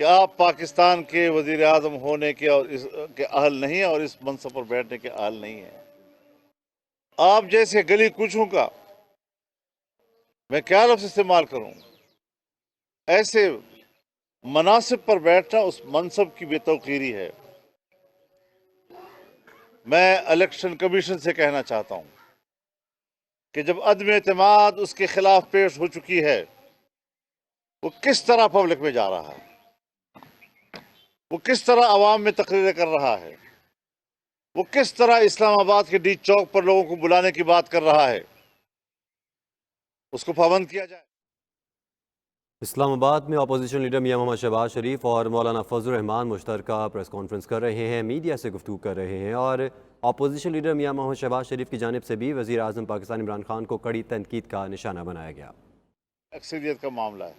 کہ آپ پاکستان کے وزیر اعظم ہونے کے اور اس کے اہل نہیں ہیں اور اس منصب پر بیٹھنے کے اہل نہیں ہیں. آپ جیسے گلی کوچوں کا میں کیا لفظ استعمال کروں، ایسے مناصب پر بیٹھنا اس منصب کی بے توقیری ہے. میں الیکشن کمیشن سے کہنا چاہتا ہوں کہ جب عدم اعتماد اس کے خلاف پیش ہو چکی ہے، وہ کس طرح پبلک میں جا رہا ہے، وہ کس طرح عوام میں تقریریں کر رہا ہے، وہ کس طرح اسلام آباد کے ڈی چوک پر لوگوں کو بلانے کی بات کر رہا ہے، اس کو پابند کیا جائے. اسلام آباد میں اپوزیشن لیڈر میاں محمد شہباز شریف اور مولانا فضل الرحمان مشترکہ پریس کانفرنس کر رہے ہیں، میڈیا سے گفتگو کر رہے ہیں، اور اپوزیشن لیڈر میاں محمد شہباز شریف کی جانب سے بھی وزیر اعظم پاکستان عمران خان کو کڑی تنقید کا نشانہ بنایا گیا. اکثریت کا معاملہ ہے،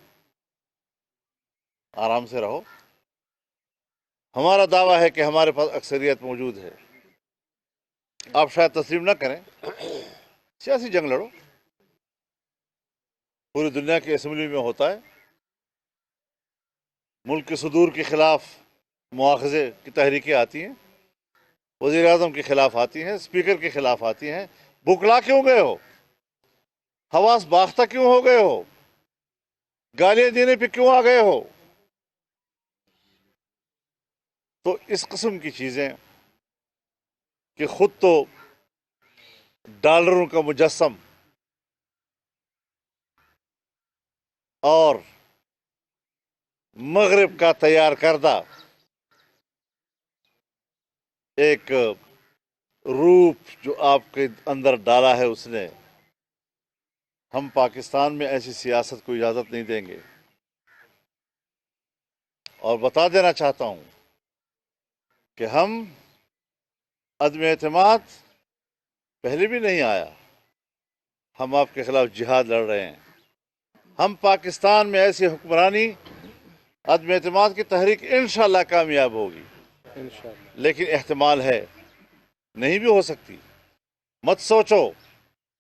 آرام سے رہو. ہمارا دعویٰ ہے کہ ہمارے پاس اکثریت موجود ہے. آپ شاید تسلیم نہ کریں، سیاسی جنگ لڑو. پوری دنیا کی اسمبلی میں ہوتا ہے، ملک کے صدور کے خلاف مواخذے کی تحریکیں آتی ہیں، وزیر اعظم کے خلاف آتی ہیں، اسپیکر کے خلاف آتی ہیں. بکلا کیوں گئے ہو؟ حواس باختہ کیوں ہو گئے ہو؟ گالیاں دینے پہ کیوں آ گئے ہو؟ تو اس قسم کی چیزیں کہ خود تو ڈالروں کا مجسم اور مغرب کا تیار کردہ ایک روپ جو آپ کے اندر ڈالا ہے اس نے، ہم پاکستان میں ایسی سیاست کو اجازت نہیں دیں گے. اور بتا دینا چاہتا ہوں کہ ہم عدم اعتماد پہلے بھی نہیں آیا، ہم آپ کے خلاف جہاد لڑ رہے ہیں. ہم پاکستان میں ایسی حکمرانی، عدم اعتماد کی تحریک انشاءاللہ کامیاب ہوگی، لیکن احتمال ہے نہیں بھی ہو سکتی. مت سوچو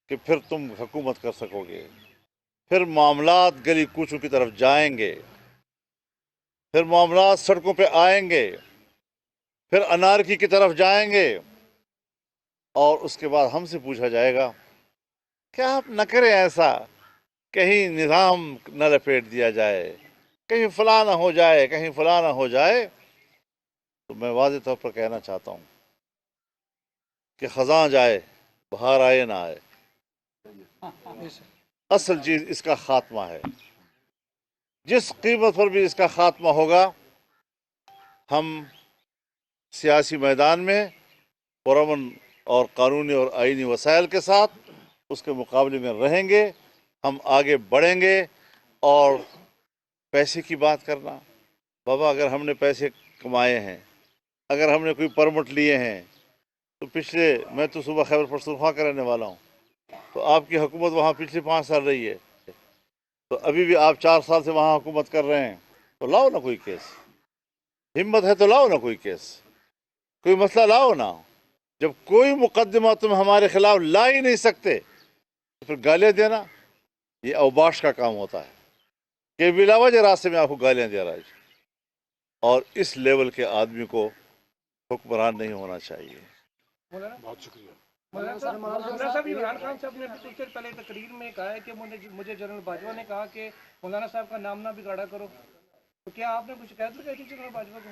کہ پھر تم حکومت کر سکو گے. پھر معاملات گلی کوچوں کی طرف جائیں گے، پھر معاملات سڑکوں پہ آئیں گے، پھر انارکی کی طرف جائیں گے، اور اس کے بعد ہم سے پوچھا جائے گا کہ آپ نہ کریں ایسا، کہیں نظام نہ لپیٹ دیا جائے، کہیں فلاں نہ ہو جائے، کہیں فلاں نہ ہو جائے. تو میں واضح طور پر کہنا چاہتا ہوں کہ خزاں جائے بہار آئے نہ آئے، اصل چیز اس کا خاتمہ ہے. جس قیمت پر بھی اس کا خاتمہ ہوگا، ہم سیاسی میدان میں پرامن اور قانونی اور آئینی وسائل کے ساتھ اس کے مقابلے میں رہیں گے. ہم آگے بڑھیں گے. اور پیسے کی بات کرنا، بابا اگر ہم نے پیسے کمائے ہیں، اگر ہم نے کوئی پرمٹ لیے ہیں، تو میں تو صبح خیبر پختونخوا کا رہنے والا ہوں، تو آپ کی حکومت وہاں پچھلے 5 سال رہی ہے، تو ابھی بھی آپ 4 سال سے وہاں حکومت کر رہے ہیں، تو لاؤ نا کوئی کیس. ہمت ہے تو لاؤ نا کوئی کیس، کوئی مسئلہ لاؤ نا. جب کوئی مقدمہ تم ہمارے خلاف لا ہی نہیں سکتے تو پھر گالیاں دینا یہ اوباش کا کام ہوتا ہے کہ بلا وجہ راستے میں آپ کو گالیاں دے رہا ہے. اور اس لیول کے آدمی کو حکمران نہیں ہونا چاہیے. بہت شکریہ. مولانا صاحب، عمران خان صاحب نے کچھ دیر پہلے تقریر میں کہا ہے کہ مجھے جنرل باجوہ نے کہا کہ مولانا صاحب کا نام نہ بگاڑا کرو. تو کیا آپ نے کچھ شکایت لگائی تھی جنرل باجوہ کو؟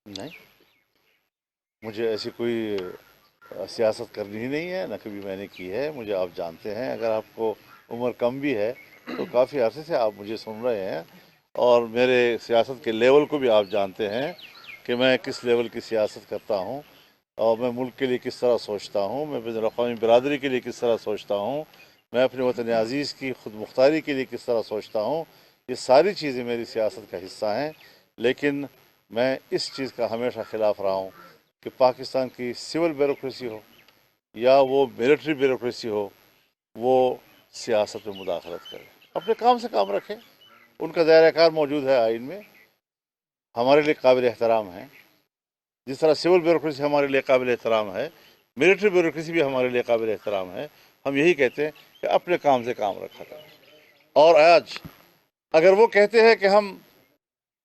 نہیں، مجھے ایسی کوئی سیاست کرنی ہی نہیں ہے، نہ کبھی میں نے کی ہے. مجھے آپ جانتے ہیں، اگر آپ کو عمر کم بھی ہے تو کافی عرصے سے آپ مجھے سن رہے ہیں، اور میرے سیاست کے لیول کو بھی آپ جانتے ہیں کہ میں کس لیول کی سیاست کرتا ہوں، اور میں ملک کے لیے کس طرح سوچتا ہوں، میں بین الاقوامی برادری کے لیے کس طرح سوچتا ہوں، میں اپنے وطن عزیز کی خود مختاری کے لیے کس طرح سوچتا ہوں. یہ ساری چیزیں میری سیاست کا حصہ ہیں. لیکن میں اس چیز کا ہمیشہ خلاف رہا ہوں کہ پاکستان کی سول بیوروکریسی ہو یا وہ ملٹری بیوروکریسی ہو، وہ سیاست میں مداخلت کرے. اپنے کام سے کام رکھیں. ان کا دائرہ کار موجود ہے آئین میں، ہمارے لیے قابل احترام ہے. جس طرح سول بیوروکریسی ہمارے لیے قابل احترام ہے، ملٹری بیوروکریسی بھی ہمارے لیے قابل احترام ہے. ہم یہی کہتے ہیں کہ اپنے کام سے کام رکھا کریں. اور آج اگر وہ کہتے ہیں کہ ہم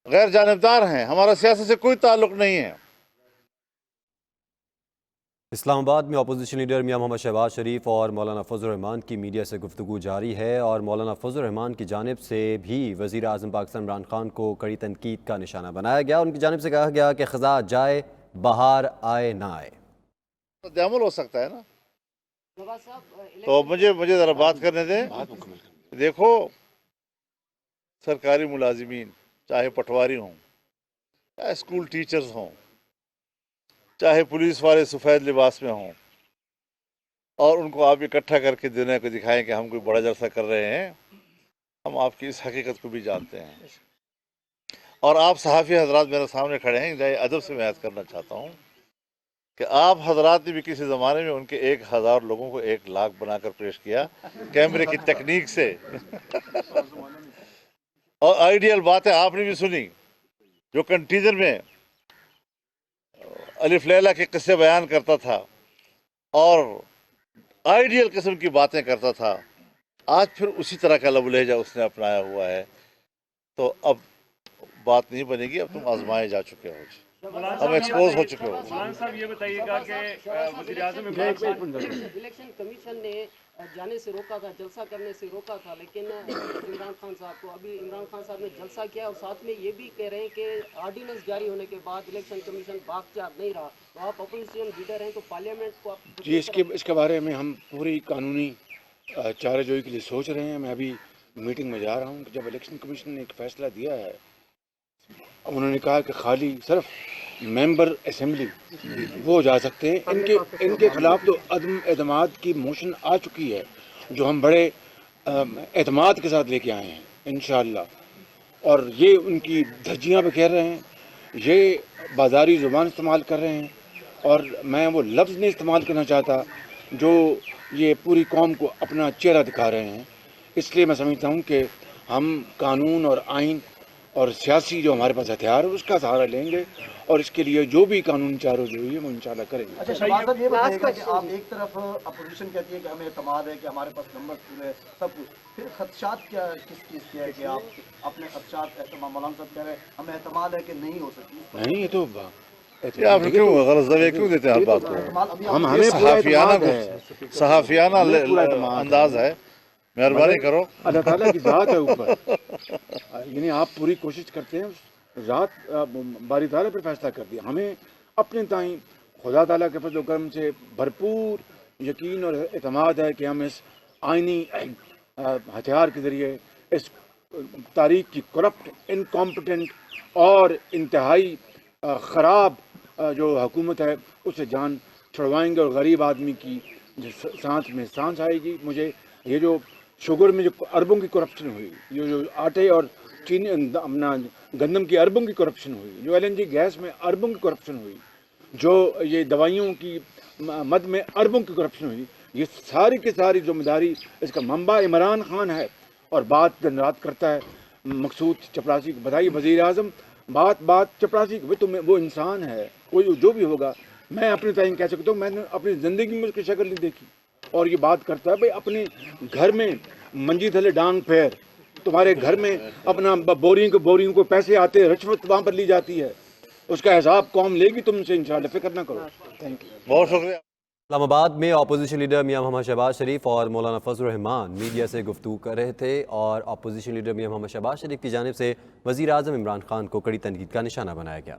غیر جانبدار ہیں، ہمارا سیاست سے کوئی تعلق نہیں ہے۔ اسلام آباد میں اپوزیشن لیڈر میاں محمد شہباز شریف اور مولانا فضل الرحمان کی میڈیا سے گفتگو جاری ہے، اور مولانا فضل الرحمان کی جانب سے بھی وزیر اعظم پاکستان عمران خان کو کڑی تنقید کا نشانہ بنایا گیا۔ ان کی جانب سے کہا گیا کہ خزاں جائے بہار آئے نہ آئے، رد عمل ہو سکتا ہے نا۔ تو مجھے ذرا بات کرنے دیں۔ دیکھو، سرکاری ملازمین چاہے پٹواری ہوں، چاہے اسکول ٹیچرز ہوں، چاہے پولیس والے سفید لباس میں ہوں، اور ان کو آپ اکٹھا کر کے دنیا کو دکھائیں کہ ہم کوئی بڑا جلسہ کر رہے ہیں، ہم آپ کی اس حقیقت کو بھی جانتے ہیں۔ اور آپ صحافی حضرات میرے سامنے کھڑے ہیں، میں ادب سے میں عرض کرنا چاہتا ہوں کہ آپ حضرات نے بھی کسی زمانے میں ان کے 1000 لوگوں کو 1 لاکھ بنا کر پیش کیا کیمرے کی تکنیک سے، اور آئیڈیل باتیں آپ نے بھی سنی، جو کنٹیجر میں الف لیلہ کے قصے بیان کرتا تھا اور آئیڈیل قسم کی باتیں کرتا تھا، آج پھر اسی طرح کا لب لہجہ اس نے اپنایا ہوا ہے۔ تو اب بات نہیں بنے گی، اب تم آزمائے جا چکے ہو، اب ایکسپوز ہو چکے ہو۔ مولانا صاحب یہ بتائیے گا کہ وزیر اعظم الیکشن کمیشن نے جانے سے روکا تھا، جلسہ کرنے سے روکا تھا، لیکن عمران خان صاحب کو ابھی عمران خان صاحب نے جلسہ کیا، اور ساتھ میں یہ بھی کہہ رہے ہیں کہ آرڈیننس جاری ہونے کے بعد الیکشن کمیشن بااختیار نہیں رہا، تو آپ اپوزیشن لیڈر ہیں تو پارلیمنٹ کو آپ جی اس کے بارے میں ہم پوری قانونی چارہ جوئی کے لیے سوچ رہے ہیں۔ میں ابھی میٹنگ میں جا رہا ہوں کہ جب الیکشن کمیشن نے ایک فیصلہ دیا ہے، انہوں نے کہا کہ خالی صرف ممبر اسمبلی وہ جا سکتے ہیں، ان کے خلاف تو عدم اعتماد کی موشن آ چکی ہے، جو ہم بڑے اعتماد کے ساتھ لے کے آئے ہیں انشاءاللہ، اور یہ ان کی دھجیاں پہ کہہ رہے ہیں، یہ بازاری زبان استعمال کر رہے ہیں، اور میں وہ لفظ نہیں استعمال کرنا چاہتا جو یہ پوری قوم کو اپنا چہرہ دکھا رہے ہیں۔ اس لیے میں سمجھتا ہوں کہ ہم قانون اور آئین اور سیاسی جو ہمارے پاس ہتھیار ہے اس کا سہارا لیں گے، اور اس کے لیے جو بھی قانون چارہ جوئی ہے وہ انشاءاللہ کریں گے۔ اچھا شہباز صاحب، یہ بتائیے گا کہ آپ ایک طرف اپوزیشن کہتی ہے کہ ہمیں اعتماد ہے کہ ہمارے پاس نمبر پورے سب کچھ، پھر خدشات کیا کس چیز کے ہے کہ آپ اپنے خدشات اعتماد، مولانا صاحب کہہ رہے ہیں ہمیں اعتماد ہے کہ نہیں ہو سکتی؟ نہیں، یہ تو آپ کیوں غلط زویہ کیوں دیتے ہیں آپ بات کو؟ ہمیں صحافیانہ انداز ہے، مہربانی کرو۔ اللہ تعالیٰ کی ذات ہے اوپر، یعنی آپ پوری کوشش کرتے ہیں، ذات باری تعالیٰ پر فیصلہ کر دیا، ہمیں اپنے تائیں خدا تعالیٰ کے فضل و کرم سے بھرپور یقین اور اعتماد ہے کہ ہم اس آئینی ہتھیار کے ذریعے اس تاریخ کی کرپٹ، انکمپٹنٹ اور انتہائی خراب جو حکومت ہے اسے جان چھڑوائیں گے، اور غریب آدمی کی سانس میں سانس آئے گی۔ مجھے یہ جو شوگر میں جو اربوں کی کرپشن ہوئی، یہ جو آٹے اور چینی اپنا گندم کی اربوں کی کرپشن ہوئی، جو LNG گیس میں اربوں کی کرپشن ہوئی، جو یہ دوائیوں کی مد میں اربوں کی کرپشن ہوئی، یہ ساری کی ساری ذمہ داری اس کا منبع عمران خان ہے، اور بات دن رات کرتا ہے مقصود چپراسی کو۔ بتائیے وزیر اعظم بات چپراسی کو، وہ انسان ہے، کوئی جو بھی ہوگا، میں اپنے تعین کہہ سکتا ہوں میں نے اپنی زندگی میں اس کی شکل نہیں دیکھی، اور یہ بات کرتا ہے بھائی اپنے گھر میں منجی تھلے ڈانگ پھیر، تمہارے گھر میں اپنا بوریوں کو پیسے آتے ہیں، رشوت وہاں پر لی جاتی ہے، اس کا حساب قوم لے گی تم سے انشاءاللہ، فکر نہ کرو۔ تھینک یو، بہت شکریہ۔ اسلام آباد میں اپوزیشن لیڈر میاں محمد شہباز شریف اور مولانا فضل الرحمان میڈیا سے گفتگو کر رہے تھے، اور اپوزیشن لیڈر میاں محمد شہباز شریف کی جانب سے وزیر اعظم عمران خان کو کڑی تنقید کا نشانہ بنایا گیا۔